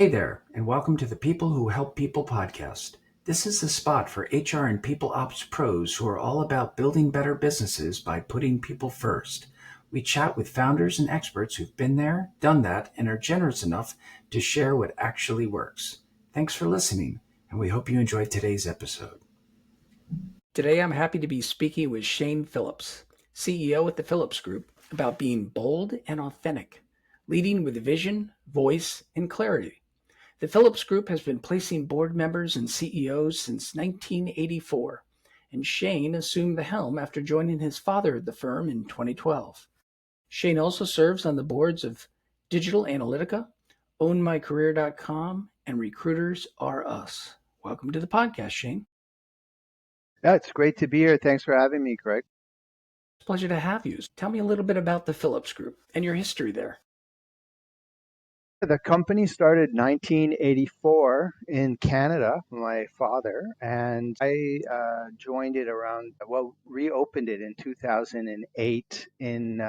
Hey there, and welcome to the People Who Help People podcast. This is the spot for HR and people ops pros who are all about building better businesses by putting people first. We chat with founders and experts who've been there, done that, and are generous enough to share what actually works. Thanks for listening, and we hope you enjoyed today's episode. Today, I'm happy to be speaking with Shane Phillips, CEO at the Phillips Group, about being bold and authentic, leading with vision, voice, and clarity. The Phillips Group has been placing board members and CEOs since 1984, and Shane assumed the helm after joining his father at the firm in 2012. Shane also serves on the boards of Digital Analytica, OwnMyCareer.com, and Recruiters Are Us. Welcome to the podcast, Shane. Yeah, it's great to be here. Thanks for having me, Craig. It's a pleasure to have you. Tell me a little bit about the Phillips Group and your history there. The company started 1984 in Canada, my father, and I joined it reopened it in 2008 in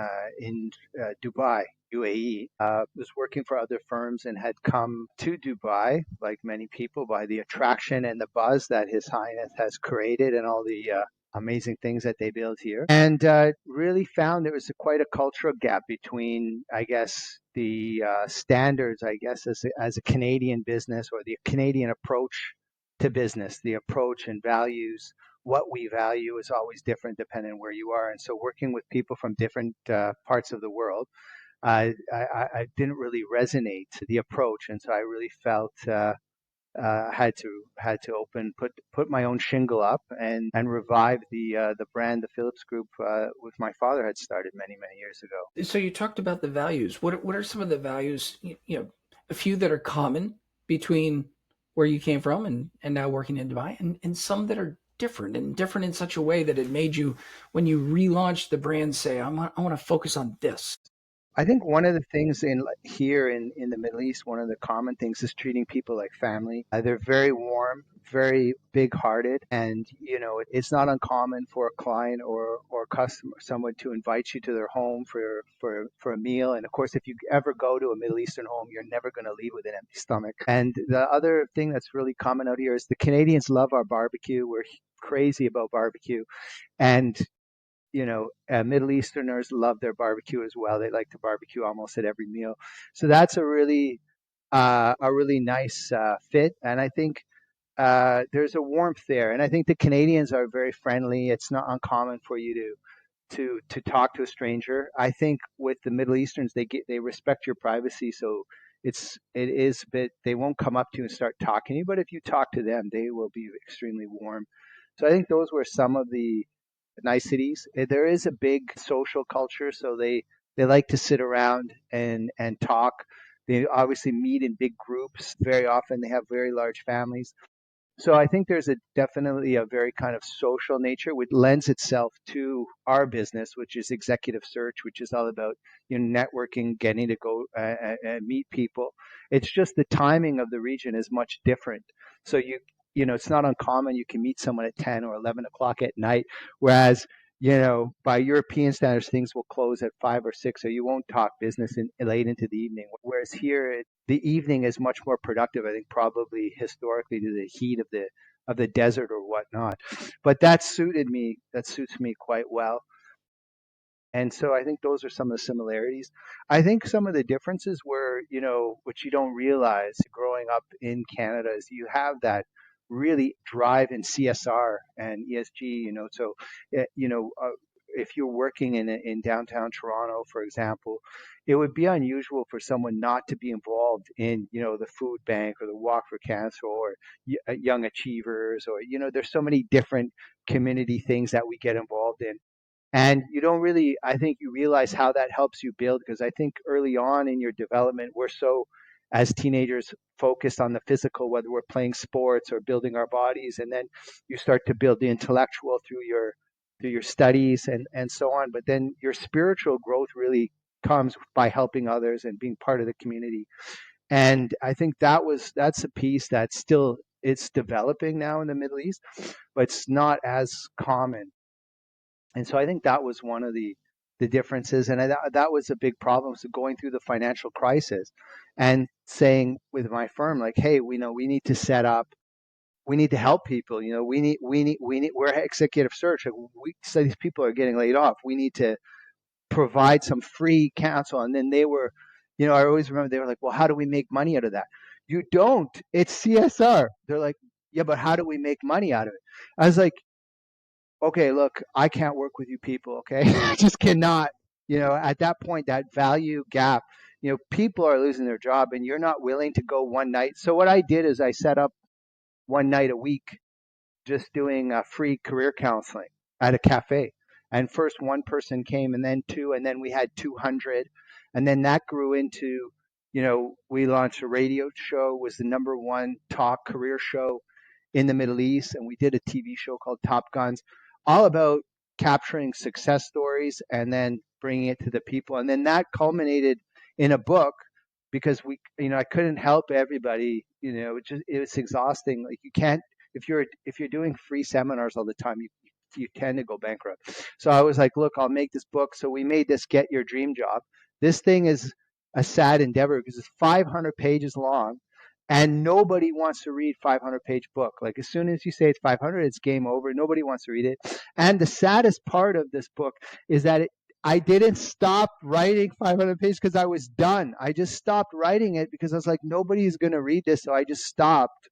Dubai, UAE. Was working for other firms and had come to Dubai, like many people, by the attraction and the buzz that His Highness has created and all the amazing things that they build here, and really found there was quite a cultural gap between, I guess, the standards, I guess, as a Canadian business, or the Canadian approach to business, the approach and values. What we value is always different depending on where you are, and so working with people from different parts of the world, I didn't really resonate the approach, and so I really felt. Had to put my own shingle up and revive the brand, the Phillips Group, with my father had started many years ago. So you talked about the values. What are some of the values, a few that are common between where you came from and now working in Dubai, and some that are different in such a way that it made you, when you relaunched the brand, say, I want to focus on this. I think one of the things here in the Middle East, one of the common things is treating people like family. They're very warm, very big-hearted, and it's not uncommon for a client or customer, someone to invite you to their home for a meal. And of course, if you ever go to a Middle Eastern home, you're never going to leave with an empty stomach. And the other thing that's really common out here is the Canadians love our barbecue. We're crazy about barbecue, and Middle Easterners love their barbecue as well. They like to barbecue almost at every meal. So that's a really nice fit. And I think there's a warmth there. And I think the Canadians are very friendly. It's not uncommon for you to talk to a stranger. I think with the Middle Easterns, they respect your privacy. So it is a bit, they won't come up to you and start talking to you, but if you talk to them, they will be extremely warm. So I think those were some of the niceties. There is a big social culture, so they like to sit around and talk. They obviously meet in big groups. Very often, they have very large families. So I think there's definitely a very kind of social nature which lends itself to our business, which is executive search, which is all about networking, getting to go and meet people. It's just the timing of the region is much different. So it's not uncommon you can meet someone at 10 or 11 o'clock at night, whereas by European standards, things will close at 5 or 6, so you won't talk business late into the evening. Whereas here, the evening is much more productive. I think probably historically to the heat of the desert or whatnot. But that suited me. That suits me quite well. And so I think those are some of the similarities. I think some of the differences were, which you don't realize growing up in Canada, is you have that really drive in CSR and ESG, so, if you're working in downtown Toronto, for example, it would be unusual for someone not to be involved in, the food bank or the Walk for Cancer or Young Achievers, or, there's so many different community things that we get involved in. And you don't really, I think you realize how that helps you build, because I think early on in your development, we're so, as teenagers, focused on the physical, whether we're playing sports or building our bodies. And then you start to build the intellectual through your studies and so on. But then your spiritual growth really comes by helping others and being part of the community. And I think that's a piece that still it's developing now in the Middle East, but it's not as common. And so I think that was one of the differences, and that was a big problem. So going through the financial crisis, and saying with my firm, like, hey, we know we need to set up, we need to help people. We're executive search. Like, so these people are getting laid off. We need to provide some free counsel. And then they were, I always remember they were like, well, how do we make money out of that? You don't. It's CSR. They're like, yeah, but how do we make money out of it? I was like, okay, look, I can't work with you people. Okay. I just cannot, at that point, that value gap, people are losing their job and you're not willing to go one night. So what I did is I set up one night a week just doing free career counseling at a cafe. And first one person came, and then two, and then we had 200. And then that grew into, we launched a radio show, was the number one talk career show in the Middle East. And we did a TV show called Top Guns, all about capturing success stories and then bringing it to the people. And then that culminated in a book because I couldn't help everybody. It's exhausting. Like, you can't, if you're doing free seminars all the time, you tend to go bankrupt. So I was like, look, I'll make this book. So we made this Get Your Dream Job. This thing is a sad endeavor because it's 500 pages long, and nobody wants to read 500-page book. Like, as soon as you say it's 500, it's game over. Nobody wants to read it. And the saddest part of this book is that I didn't stop writing 500 pages because I was done. I just stopped writing it because I was like, nobody's going to read this. So I just stopped.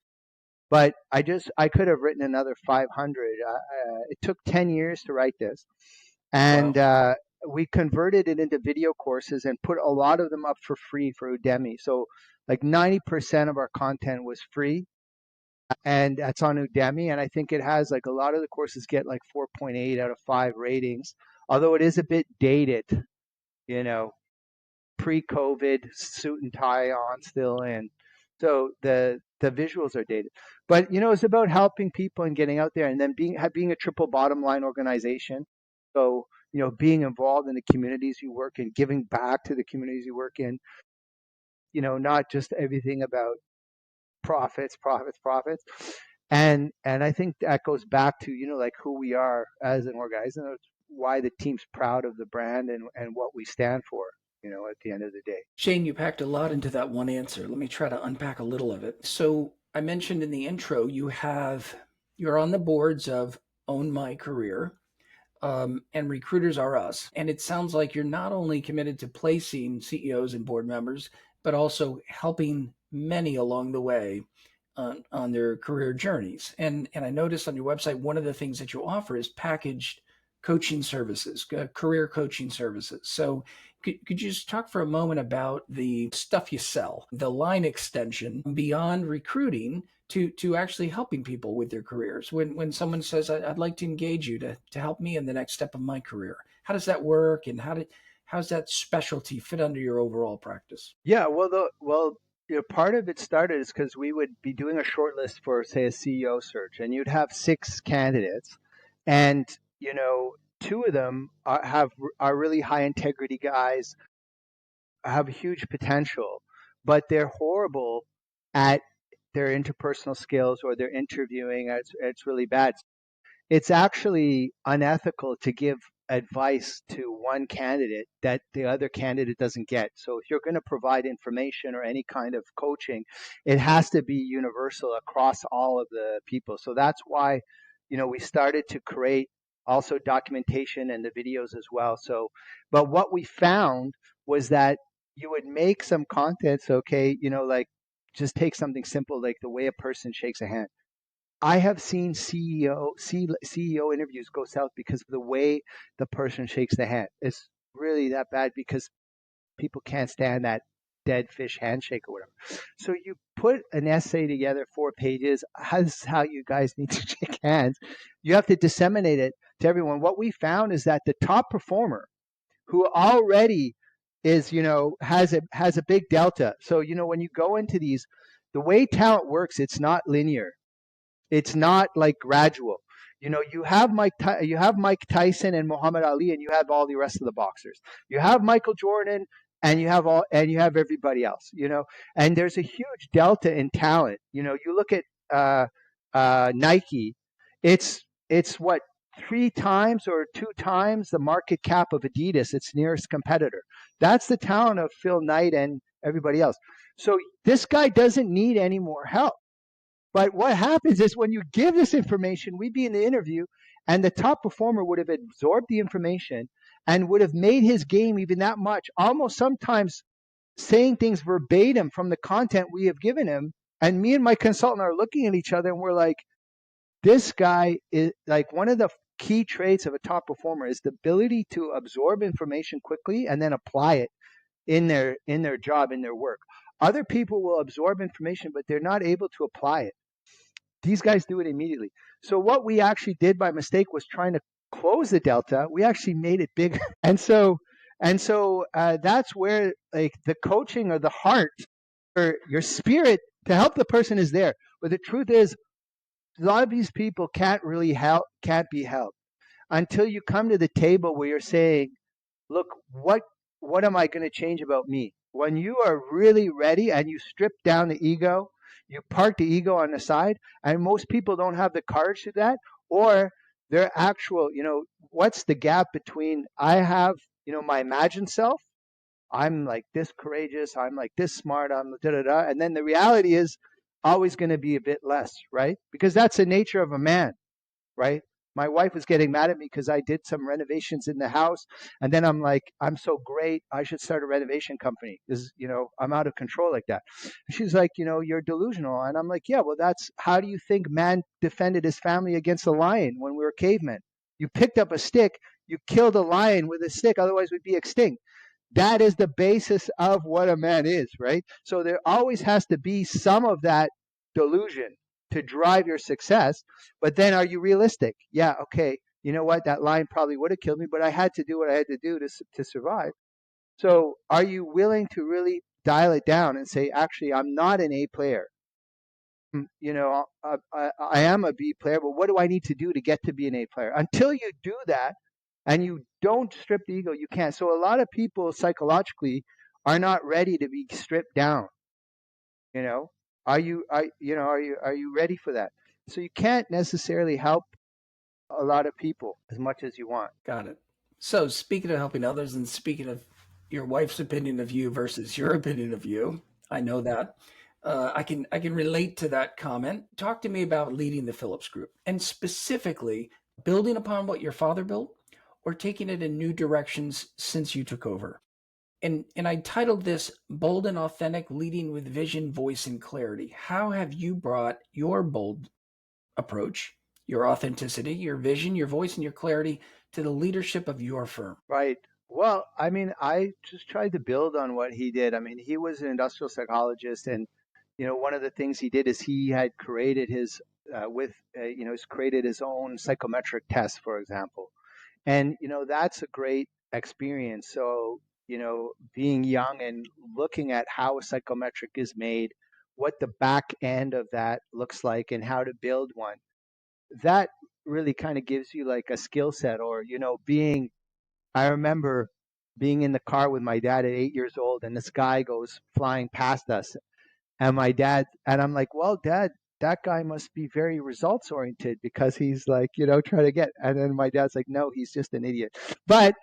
But I could have written another 500. It took 10 years to write this. And Wow. we converted it into video courses and put a lot of them up for free for Udemy. So like 90% of our content was free, and that's on Udemy. And I think it has, like, a lot of the courses get like 4.8 out of 5 ratings, although it is a bit dated, you know, pre-COVID, suit and tie on still in. So the visuals are dated, but it's about helping people and getting out there, and then being a triple bottom line organization. So being involved in the communities you work in, giving back to the communities you work in. Not just everything about profits, profits, profits. And I think that goes back to like who we are as an organization. That's why the team's proud of the brand and what we stand for. At the end of the day. Shane, you packed a lot into that one answer. Let me try to unpack a little of it. So, I mentioned in the intro you're on the boards of Own My Career, and Recruiters Are Us. And it sounds like you're not only committed to placing CEOs and board members, but also helping many along the way on their career journeys. And I noticed on your website, one of the things that you offer is packaged coaching services, career coaching services. So could you just talk for a moment about the stuff you sell, the line extension beyond recruiting to actually helping people with their careers? When someone says, I'd like to engage you to help me in the next step of my career, how does that work, and how's that specialty fit under your overall practice? Yeah, part of it started is because we would be doing a short list for, say, a CEO search, and you'd have 6 candidates, and two of them are really high integrity guys, have huge potential, but they're horrible at their interpersonal skills, or their interviewing. It's really bad. It's actually unethical to give advice to one candidate that the other candidate doesn't get. So if you're going to provide information or any kind of coaching, it has to be universal across all of the people. So that's why, we started to create also documentation and the videos as well. So, but what we found was that you would make some content. So, okay, like, just take something simple like the way a person shakes a hand. I have seen CEO interviews go south because of the way the person shakes the hand. It's really that bad because people can't stand that dead fish handshake or whatever. So you put an essay together, 4 pages. This is how you guys need to shake hands. You have to disseminate it to everyone. What we found is that the top performer, who already is, has a big delta. So when you go into these, the way talent works, it's not linear. It's not like gradual. You have Mike Tyson and Muhammad Ali, and you have all the rest of the boxers. You have Michael Jordan, and you have everybody else. And there's a huge delta in talent. You look at Nike. It's what, 3 times or 2 times the market cap of Adidas, its nearest competitor. That's the talent of Phil Knight and everybody else. So this guy doesn't need any more help. But what happens is when you give this information, we'd be in the interview, and the top performer would have absorbed the information and would have made his game even that much, almost sometimes saying things verbatim from the content we have given him. And me and my consultant are looking at each other and we're like, this guy is like, one of the key traits of a top performer is the ability to absorb information quickly and then apply it in their job, in their work. Other people will absorb information, but they're not able to apply it. These guys do it immediately. So what we actually did by mistake was trying to close the delta. We actually made it bigger. And so that's where, like, the coaching or the heart or your spirit to help the person is there. But the truth is, a lot of these people can't be helped until you come to the table where you're saying, look, what am I going to change about me? When you are really ready and you strip down the ego, you park the ego on the side, and most people don't have the courage to that, or their actual, what's the gap between I have, my imagined self, I'm like this courageous, I'm like this smart, I'm da da da, and then the reality is always going to be a bit less, right? Because that's the nature of a man, right? My wife was getting mad at me because I did some renovations in the house. And then I'm like, I'm so great. I should start a renovation company because, I'm out of control like that. And she's like, you're delusional. And I'm like, yeah, well, that's how do you think man defended his family against a lion when we were cavemen? You picked up a stick, you killed a lion with a stick, otherwise we'd be extinct. That is the basis of what a man is, right? So there always has to be some of that delusion to drive your success. But then are you realistic? Yeah, okay. You know what? That lion probably would have killed me, but I had to do what I had to do to survive. So are you willing to really dial it down and say, actually, I'm not an A player. I am a B player, but what do I need to do to get to be an A player? Until you do that and you don't strip the ego, you can't. So a lot of people psychologically are not ready to be stripped down. You know, are you ready for that? So you can't necessarily help a lot of people as much as you want. Got it. So, speaking of helping others and speaking of your wife's opinion of you versus your opinion of you, I know that. I can relate to that comment. Talk to me about leading the Phillips Group and specifically building upon what your father built or taking it in new directions since you took over. And I titled this Bold and Authentic Leading with Vision, Voice, and Clarity. How have you brought your bold approach, your authenticity, your vision, your voice, and your clarity to the leadership of your firm? Right. Well, I mean, I just tried to build on what he did. I mean, he was an industrial psychologist, and one of the things he did is he had created he's created his own psychometric test, for example. And that's a great experience. So being young and looking at how a psychometric is made, what the back end of that looks like, and how to build one, that really kind of gives you like a skill set. Or being I remember being in the car with my dad at 8 years old, and this guy goes flying past us, and my dad, and I'm like, well, Dad, that guy must be very results oriented because he's like, trying to get. And then my dad's like, no, he's just an idiot. But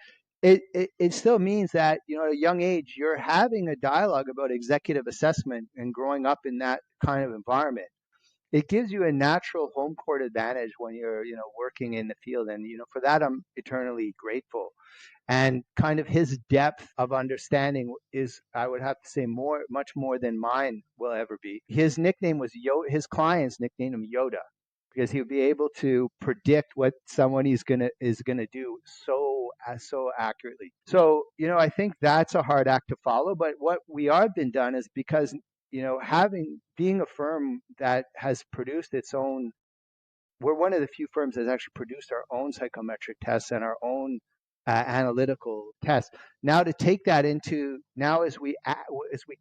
it still means that, at a young age, you're having a dialogue about executive assessment and growing up in that kind of environment. It gives you a natural home court advantage when you're, working in the field. And, for that, I'm eternally grateful. And kind of his depth of understanding is, I would have to say, much more than mine will ever be. His nickname was his clients nicknamed him Yoda because he would be able to predict what someone is gonna do so accurately. So I think that's a hard act to follow. But what we are been done is because having being a firm that has produced its own, we're one of the few firms that's actually produced our own psychometric tests and our own analytical tests. Now to take that into now as we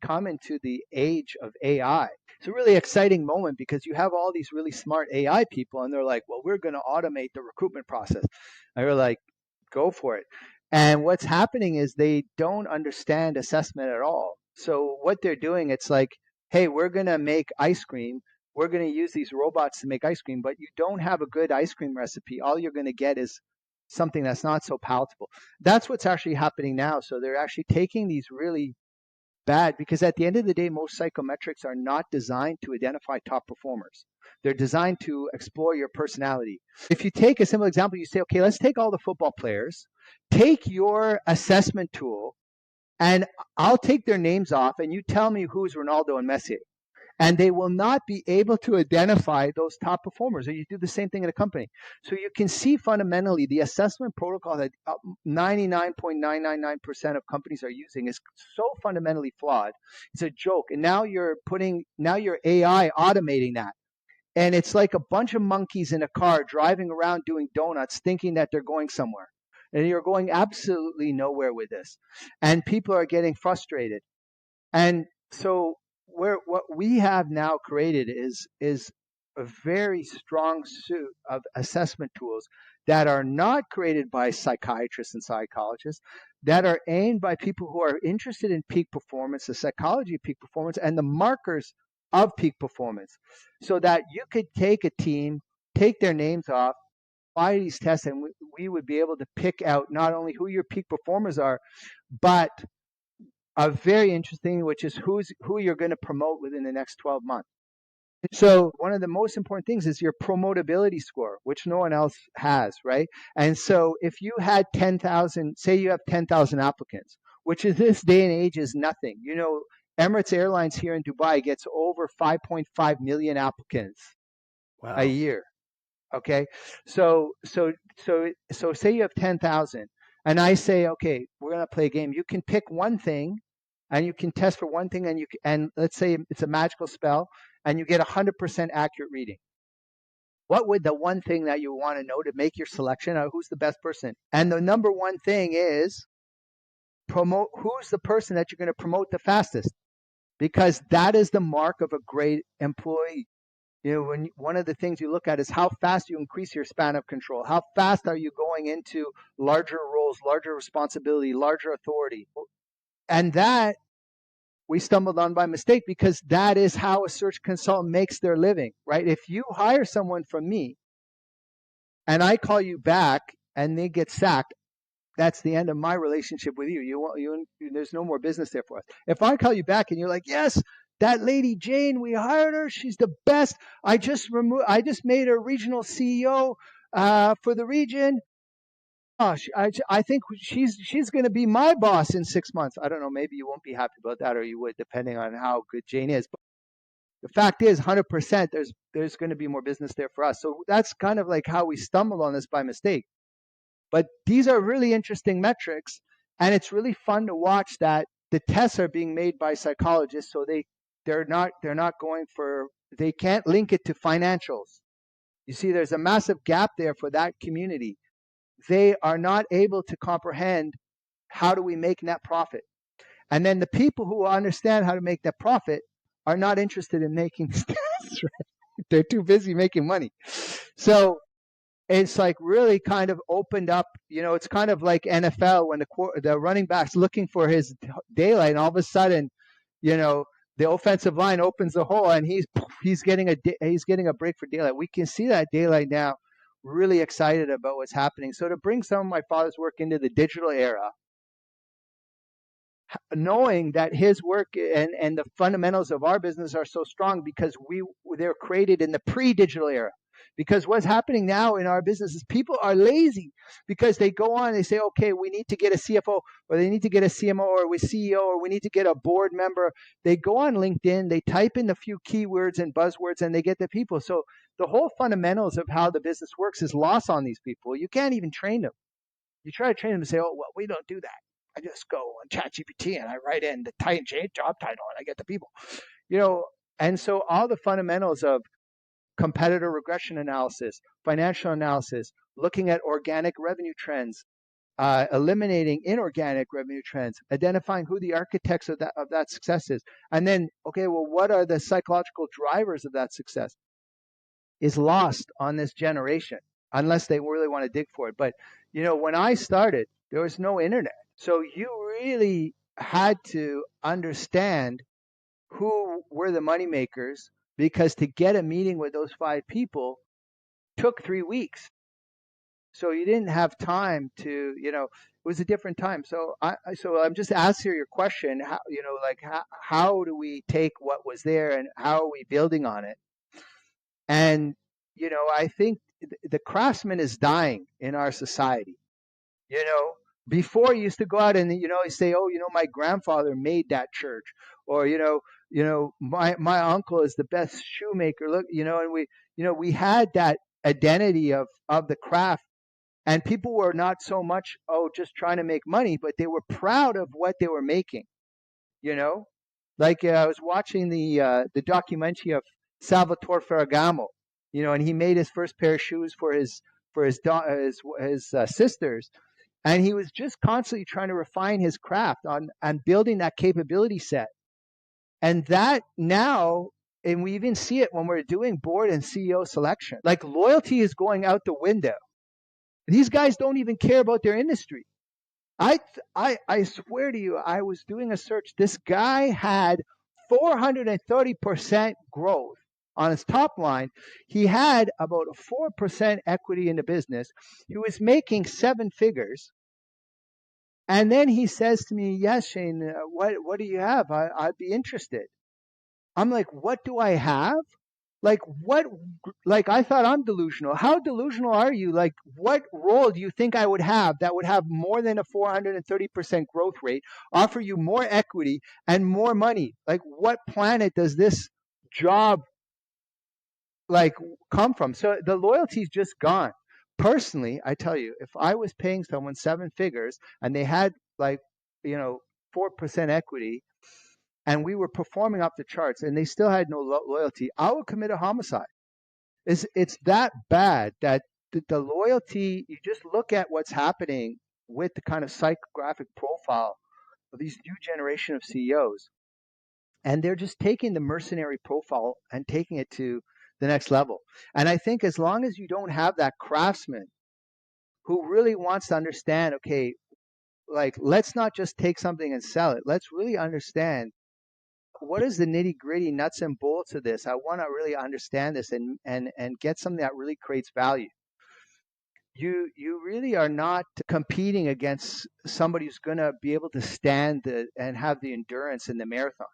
come into the age of AI, it's a really exciting moment because you have all these really smart AI people, and they're like, "Well, we're going to automate the recruitment process." And we're like, "Go for it." And what's happening is they don't understand assessment at all. So what they're doing, it's like, "Hey, we're going to make ice cream, we're going to use these robots to make ice cream, but you don't have a good ice cream recipe. All you're going to get is something that's not so palatable." That's what's actually happening now. So they're actually taking these really bad because at the end of the day, most psychometrics are not designed to identify top performers. They're designed to explore your personality. If you take a simple example, you say, okay, let's take all the football players, take your assessment tool, and I'll take their names off, and you tell me who's Ronaldo and Messi. And they will not be able to identify those top performers. Or you do the same thing in a company. So you can see fundamentally the assessment protocol that 99.999% of companies are using is so fundamentally flawed. It's a joke. And now you're AI automating that. And it's like a bunch of monkeys in a car driving around doing donuts thinking that they're going somewhere. And you're going absolutely nowhere with this. And people are getting frustrated. And so what we have now created is a very strong suit of assessment tools that are not created by psychiatrists and psychologists, that are aimed by people who are interested in peak performance, the psychology of peak performance, and the markers of peak performance, so that you could take a team, take their names off, apply these tests, and we would be able to pick out not only who your peak performers are, but very interesting, which is who you're going to promote within the next 12 months. So one of the most important things is your promotability score, which no one else has, right? And so if you had 10,000, say you have 10,000 applicants, which in this day and age is nothing. You know, Emirates Airlines here in Dubai gets over 5.5 million applicants a Wow. year. Okay, so say you have 10,000, and I say, okay, we're gonna play a game. You can pick one thing, and you can test for one thing, and let's say it's a magical spell, and you get 100% accurate reading. What would the one thing that you want to know to make your selection of who's the best person? And the number one thing is promote. Who's the person that you're going to promote the fastest? Because that is the mark of a great employee. You know, one of the things you look at is how fast you increase your span of control. How fast are you going into larger roles, larger responsibility, larger authority? And that we stumbled on by mistake because that is how a search consultant makes their living, right? If you hire someone from me and I call you back and they get sacked, that's the end of my relationship with you. There's no more business there for us. If I call you back and you're like, yes, that lady Jane, we hired her. She's the best. I just made her regional CEO for the region. Oh, I think she's going to be my boss in 6 months. I don't know. Maybe you won't be happy about that, or you would, depending on how good Jane is. But the fact is, 100%, there's going to be more business there for us. So that's kind of like how we stumbled on this by mistake. But these are really interesting metrics, and it's really fun to watch that the tests are being made by psychologists, so they're not going for, they can't link it to financials. You see, there's a massive gap there for that community. They are not able to comprehend how do we make net profit. And then the people who understand how to make net profit are not interested in making tests, right? They're too busy making money. So it's like really kind of opened up. You know, it's kind of like NFL when the running back's looking for his daylight, and all of a sudden, you know, the offensive line opens the hole, and he's getting a break for daylight. We can see that daylight now. Really excited about what's happening. So to bring some of my father's work into the digital era, knowing that his work and the fundamentals of our business are so strong because they're created in the pre-digital era. Because what's happening now in our business is people are lazy because they go on, they say, okay, we need to get a CFO, or they need to get a CMO, or we CEO, or we need to get a board member. They go on LinkedIn, they type in a few keywords and buzzwords, and they get the people. So the whole fundamentals of how the business works is lost on these people. You can't even train them. You try to train them and say, oh, well, we don't do that. I just go on ChatGPT and I write in the job title and I get the people. You know, and so all the fundamentals of competitor regression analysis, financial analysis, looking at organic revenue trends, eliminating inorganic revenue trends, identifying who the architects of that success is, and then, okay, well, what are the psychological drivers of that success, is lost on this generation unless they really want to dig for it. But you know, when I started, there was no internet, so you really had to understand who were the money makers, because to get a meeting with those 5 people took 3 weeks. So you didn't have time to, you know, was a different time. So I'm just asking your question. How, like how do we take what was there and how are we building on it? And I think the craftsman is dying in our society. You know, before you used to go out and you say, oh, my grandfather made that church, or my uncle is the best shoemaker. Look, and we had that identity of the craft, and people were not so much just trying to make money, but they were proud of what they were making. You know, like I was watching the documentary of Salvatore Ferragamo, and he made his first pair of shoes for his sisters, and he was just constantly trying to refine his craft on building that capability set. And that now, and we even see it when we're doing board and CEO selection, like loyalty is going out the window. These guys don't even care about their industry. I swear to you, I was doing a search. This guy had 430% growth on his top line. He had about a 4% equity in the business. He was making seven figures. And then he says to me, yes, Shane, what do you have? I'd be interested. I'm like, what do I have? Like what? Like I thought I'm delusional. How delusional are you? Like what role do you think I would have that would have more than a 430% growth rate, offer you more equity and more money? Like what planet does this job like come from? So the loyalty's just gone. Personally, I tell you, if I was paying someone seven figures and they had like, you know, 4% equity and we were performing up the charts and they still had no loyalty, I would commit a homicide. It's that bad that the loyalty, you just look at what's happening with the kind of psychographic profile of these new generation of CEOs, and they're just taking the mercenary profile and taking it to the next level. And I think as long as you don't have that craftsman who really wants to understand, okay, like let's not just take something and sell it. Let's really understand what is the nitty gritty nuts and bolts of this. I want to really understand this and get something that really creates value. You really are not competing against somebody who's going to be able to stand and have the endurance in the marathon.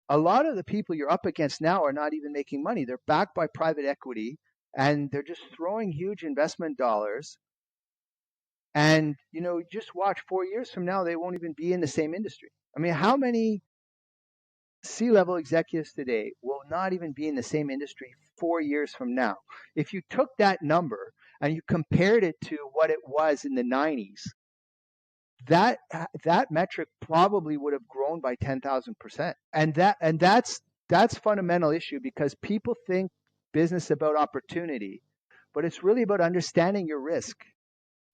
A lot of the people you're up against now are not even making money. They're backed by private equity and they're just throwing huge investment dollars. And, just watch 4 years from now, they won't even be in the same industry. I mean, how many C-level executives today will not even be in the same industry 4 years from now? If you took that number and you compared it to what it was in the 90s, that metric probably would have grown by 10,000%. And that's fundamental issue because people think business about opportunity, but it's really about understanding your risk.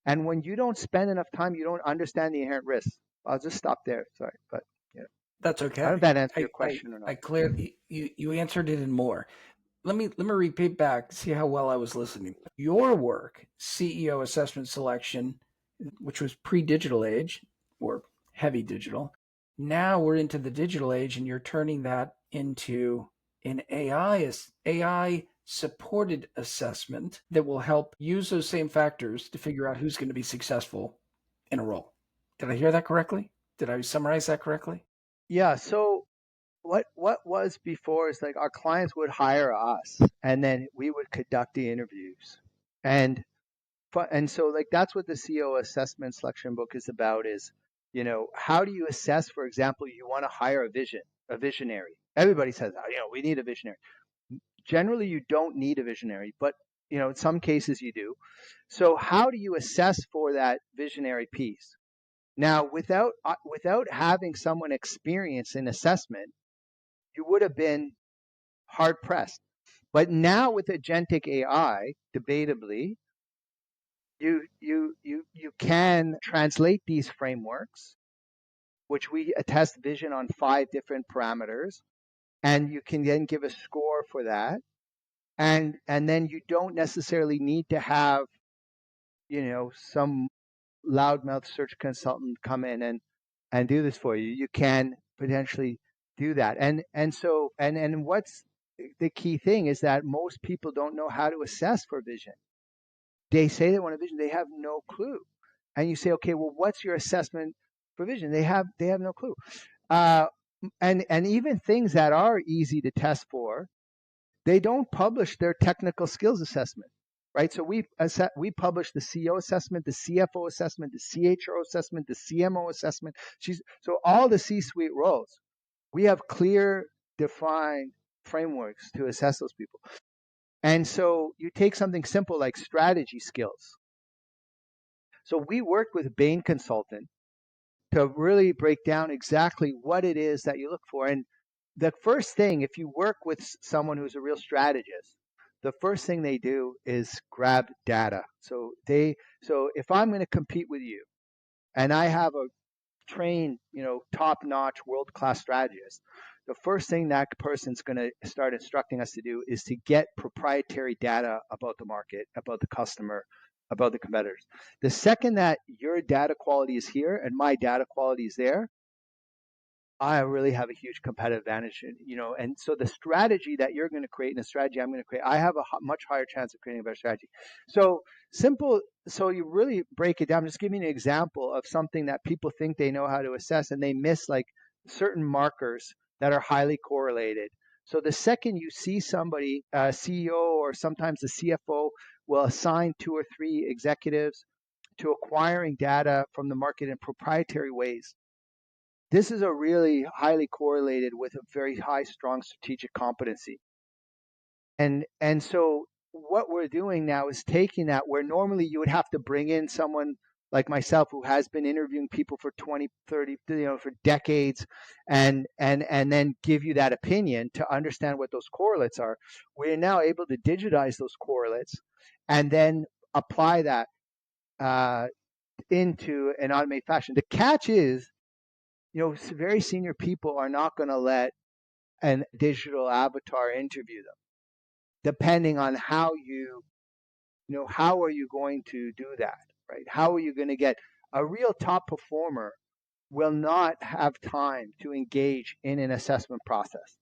And when you don't spend enough time, you don't understand the inherent risks. I'll just stop there. Sorry, but yeah, That's I don't know if okay. that answered your I question or I not. clearly you answered it and more. Let me repeat back, see how well I was listening. Your work, CEO assessment selection, which was pre-digital age or heavy digital. Now we're into the digital age and you're turning that into an AI supported assessment that will help use those same factors to figure out who's going to be successful in a role. Did I hear that correctly? Did I summarize that correctly? Yeah. So what was before is like our clients would hire us, and then we would conduct the interviews, and and so like that's what the CEO assessment selection book is about. Is how do you assess? For example, you want to hire a visionary. Everybody says, oh, we need a visionary. Generally, you don't need a visionary, but in some cases you do. So how do you assess for that visionary piece? Now, without having someone experience in assessment, you would have been hard pressed. But now with agentic AI, debatably, you can translate these frameworks, which we attest vision on 5 different parameters, and you can then give a score for that. And then you don't necessarily need to have some loudmouth search consultant come in and do this for you. You can potentially do that. And what's the key thing is that most people don't know how to assess for vision. They say they want a vision, they have no clue. and you say, okay, well, what's your assessment provision? They have no clue. Uh, and even things that are easy to test for, they don't publish their technical skills assessment, right? So we publish the CEO assessment, the CFO assessment, the CHRO assessment, the CMO assessment. So all the C-suite roles, we have clear, defined frameworks to assess those people. And so you take something simple like strategy skills. So we worked with Bain Consultant to really break down exactly what it is that you look for. And the first thing, if you work with someone who's a real strategist, the first thing they do is grab data. So if I'm going to compete with you and I have a trained, top-notch, world-class strategist, the first thing that person's going to start instructing us to do is to get proprietary data about the market, about the customer, about the competitors. The second that your data quality is here and my data quality is there, I really have a huge competitive advantage, and so the strategy that you're going to create and the strategy I'm going to create, I have a much higher chance of creating a better strategy. So simple. So you really break it down. Just give me an example of something that people think they know how to assess and they miss, like certain markers that are highly correlated. So the second you see somebody, CEO or sometimes the CFO will assign 2 or 3 executives to acquiring data from the market in proprietary ways, this is a really highly correlated with a very high, strong strategic competency. And so what we're doing now is taking that where normally you would have to bring in someone like myself who has been interviewing people for 20, 30, for decades, and then give you that opinion to understand what those correlates are. We're now able to digitize those correlates and then apply that into an automated fashion. The catch is, very senior people are not going to let an digital avatar interview them, depending on how are you going to do that, right? How are you going to get a real top performer will not have time to engage in an assessment process.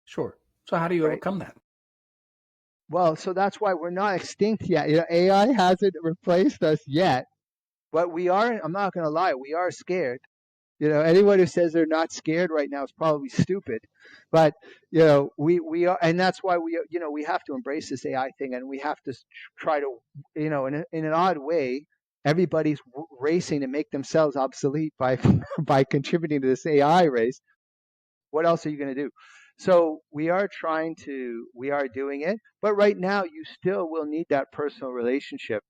Sure. So how do you Right. overcome that? Well, so that's why we're not extinct yet. AI hasn't replaced us yet, but we are. I'm not going to lie, we are scared. Anyone who says they're not scared right now is probably stupid. But we are, and that's why we have to embrace this AI thing, and we have to try to, in an odd way, everybody's racing to make themselves obsolete by by contributing to this AI race. What else are you going to do? So we are doing it, but right now you still will need that personal relationship.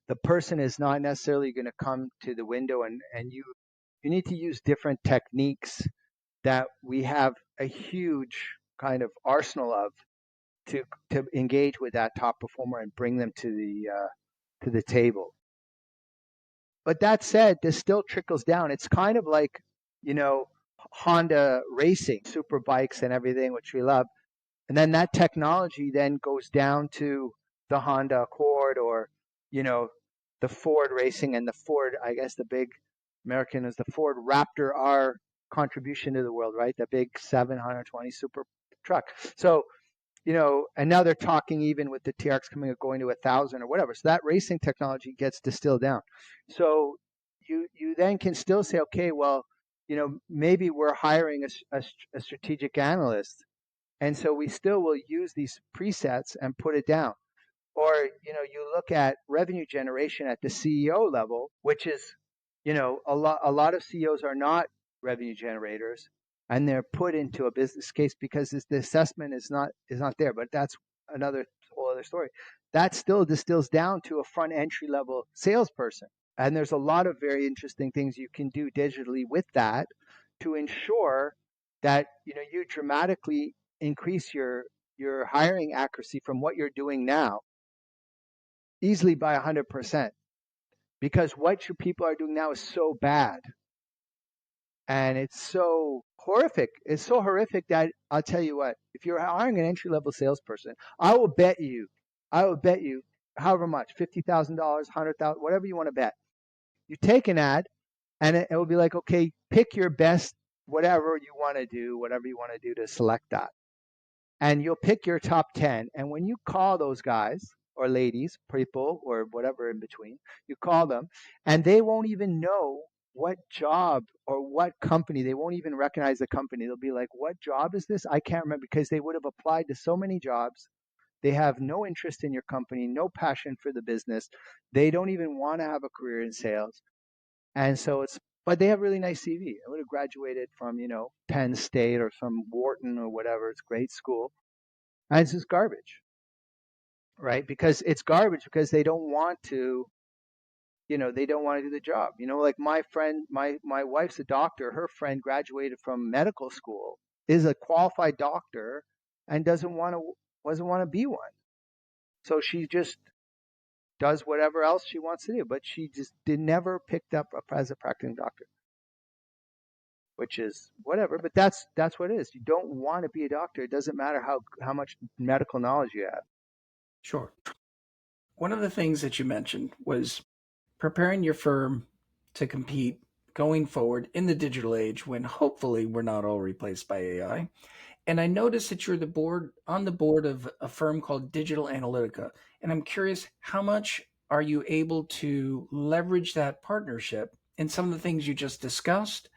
The person is not necessarily going to come to the window, and you need to use different techniques that we have a huge kind of arsenal of to engage with that top performer and bring them to the table. But that said, this still trickles down. It's kind of like, you know Honda racing, super bikes and everything, which we love, and then that technology then goes down to the Honda Accord, or you know the Ford racing, and the Ford, I guess the big American is the Ford Raptor R contribution to the world, right? The big 720 super truck. So and now they're talking even with the TRX going to 1,000 or whatever. So that racing technology gets distilled down. So you then can still say, okay, well, maybe we're hiring a strategic analyst, and so we still will use these presets and put it down. Or you look at revenue generation at the CEO level, which is a lot of CEOs are not revenue generators, and they're put into a business case because the assessment is not there. But that's another whole other story. That still distills down to a front entry level salesperson, and there's a lot of very interesting things you can do digitally with that to ensure that you dramatically increase your hiring accuracy from what you're doing now easily by 100%, because what your people are doing now is so bad, and it's so horrific. It's so horrific that I'll tell you what, if you're hiring an entry level salesperson, I will bet you however much, $50,000, 100,000, whatever you want to bet. You take an ad, and it will be like, okay, pick your best, whatever you want to do to select that. And you'll pick your top 10. And when you call those guys, or ladies, people, or whatever in between. You call them, and they won't even know what job or what company. They won't even recognize the company. They'll be like, "What job is this? I can't remember," because they would have applied to so many jobs. They have no interest in your company, no passion for the business. They don't even want to have a career in sales. And so but they have really nice CV. I would have graduated from, Penn State or some Wharton or whatever. It's great school. And it's just garbage, right? Because it's garbage because they don't want to, they don't want to do the job. Like my friend, my wife's a doctor. Her friend graduated from medical school, is a qualified doctor, and doesn't want to be one. So she just does whatever else she wants to do, but she just never picked up as a practicing doctor, which is whatever. But that's what it is. You don't want to be a doctor. It doesn't matter how much medical knowledge you have. Sure. One of the things that you mentioned was preparing your firm to compete going forward in the digital age when hopefully we're not all replaced by AI. And I noticed that you're on the board of a firm called Digital Analytica. And I'm curious, how much are you able to leverage that partnership in some of the things you just discussed,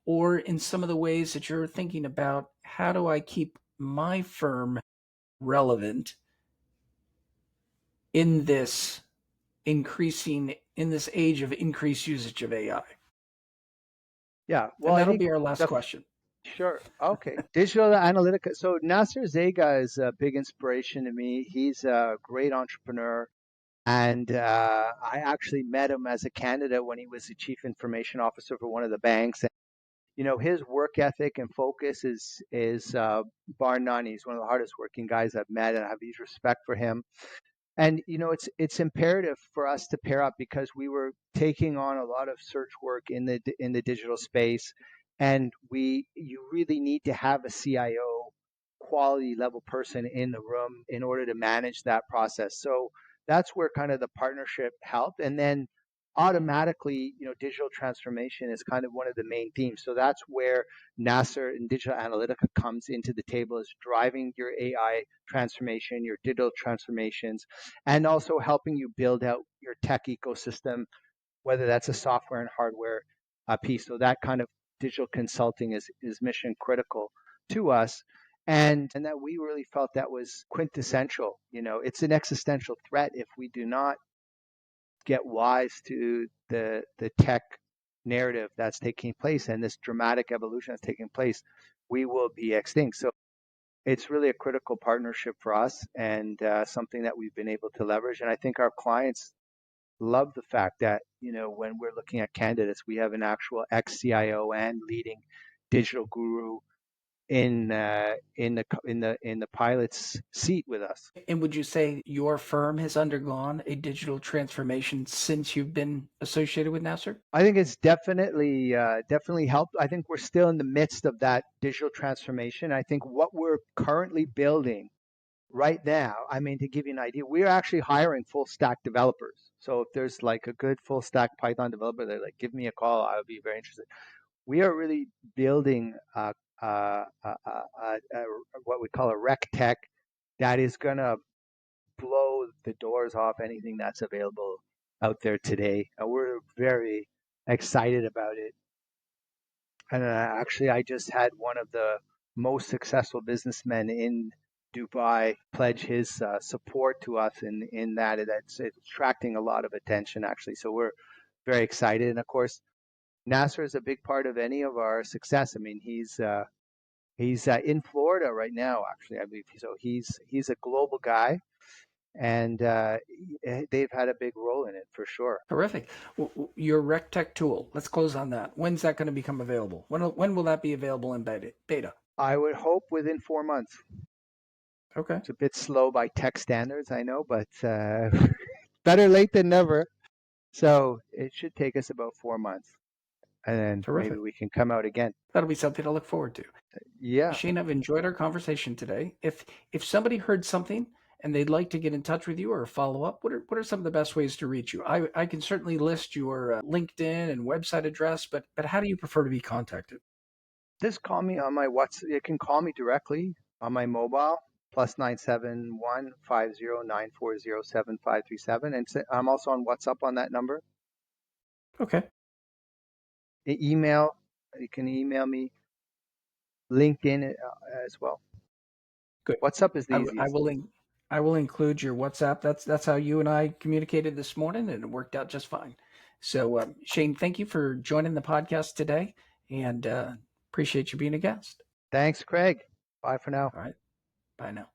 or in some of the ways that you're thinking about how do I keep my firm relevant in this in this age of increased usage of AI? Yeah. Well, And I that'll think be our last the question. sure. Okay. Digital Analytica. So Nasser Zega is a big inspiration to me. He's a great entrepreneur. And I actually met him as a candidate when he was the chief information officer for one of the banks. And his work ethic and focus is bar none. He's one of the hardest working guys I've met, and I have huge respect for him. And it's imperative for us to pair up because we were taking on a lot of search work in the digital space, and we you really need to have a CIO quality level person in the room in order to manage that process. So that's where kind of the partnership helped, and then automatically, digital transformation is kind of one of the main themes. So that's where Nasser and Digital Analytica comes into the table, is driving your AI transformation, your digital transformations, and also helping you build out your tech ecosystem, whether that's a software and hardware piece. So that kind of digital consulting is mission critical to us. And that we really felt that was quintessential. It's an existential threat if we do not get wise to the tech narrative that's taking place and this dramatic evolution that's taking place, we will be extinct. So it's really a critical partnership for us, and something that we've been able to leverage. And I think our clients love the fact that when we're looking at candidates, we have an actual ex-CIO and leading digital guru in the pilot's seat with us. And would you say your firm has undergone a digital transformation since you've been associated with Nasser? I think it's definitely helped. I think we're still in the midst of that digital transformation. I think what we're currently building right now, I mean, to give you an idea, we're actually hiring full stack developers. So if there's like a good full stack Python developer, they're like, give me a call. I would be very interested. We are really building what we call a rec tech that is going to blow the doors off anything that's available out there today. We're very excited about it. And actually, I just had one of the most successful businessmen in Dubai pledge his support to us in that. It's attracting a lot of attention, actually. So we're very excited. And of course, Nasser is a big part of any of our success. I mean, he's in Florida right now, actually, I believe. So he's a global guy, and they've had a big role in it for sure. Terrific. Your RecTech tool, let's close on that. When's that going to become available? When will that be available in beta? I would hope within 4 months. Okay. It's a bit slow by tech standards, I know, but better late than never. So it should take us about 4 months, and then maybe Terrific. we can come out again. That'll be something to look forward to. Yeah. Shane, I've enjoyed our conversation today. If somebody heard something and they'd like to get in touch with you or follow up, what are some of the best ways to reach you? I can certainly list your LinkedIn and website address, but how do you prefer to be contacted? Just call me on my WhatsApp. You can call me directly on my mobile. plus 971-50-940-7537. And I'm also on WhatsApp on that number. Okay. Email, you can email me, LinkedIn as well. Good. WhatsApp is the I easiest. will I will include your WhatsApp. That's how you and I communicated this morning, and it worked out just fine. So, Shane, thank you for joining the podcast today, and appreciate you being a guest. Thanks, Craig. Bye for now. All right. Bye now.